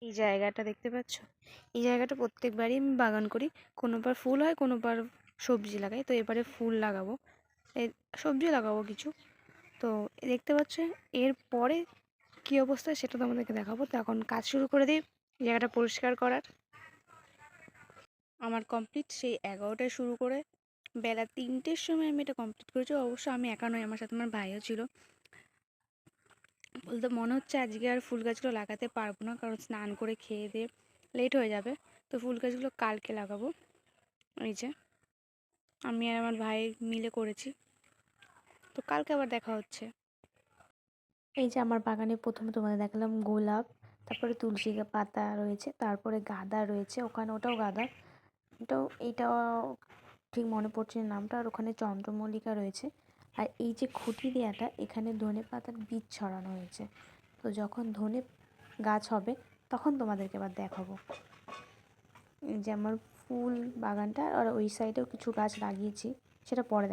এই জায়গাটা দেখতে পাচ্ছ? এই জায়গাটা প্রত্যেকবারই আমি বাগান করি। কোনোবার ফুল হয়, কোনোবার সবজি লাগাই। তো এবারে ফুল লাগাবো, এ সবজি লাগাবো কিছু। তো দেখতে পাচ্ছ এরপরে কী অবস্থা সেটা তোমাদেরকে দেখাবো। তো এখন কাজ শুরু করে দিই জায়গাটা পরিষ্কার করার। আমার কমপ্লিট সেই 11টায় শুরু করে বেলা 3টের সময় আমি এটা কমপ্লিট করেছি। অবশ্য আমি একা নই, আমার সাথে আমার ভাইও ছিল। বলতে মনে হচ্ছে আজকে আর ফুল গাছগুলো লাগাতে পারবো না, কারণ স্নান করে খেয়ে দিয়ে লেট হয়ে যাবে। তো ফুল গাছগুলো কালকে লাগাবো। এই যে আমি আর আমার ভাই মিলে করেছি। তো কালকে আবার দেখা হচ্ছে। এই যে আমার বাগানে প্রথমে তোমাদের দেখালাম গোলাপ, তারপরে তুলসী পাতা রয়েছে, তারপরে গাঁদা রয়েছে, ওখানে ওটাও গাঁদা, এইটাও ঠিক মনে পড়ছে না নামটা। আর ওখানে চন্দ্রমল্লিকা রয়েছে। আর এই যে খুঁটি দেওয়াটা, এখানে ধনে পাতার বীজ ছড়ানো হয়েছে। তো যখন ধনে গাছ হবে তখন তোমাদেরকে আবার দেখাবো। এই যে আমার ফুল বাগানটা, আর ওই সাইডেও কিছু গাছ লাগিয়েছি, সেটা পরে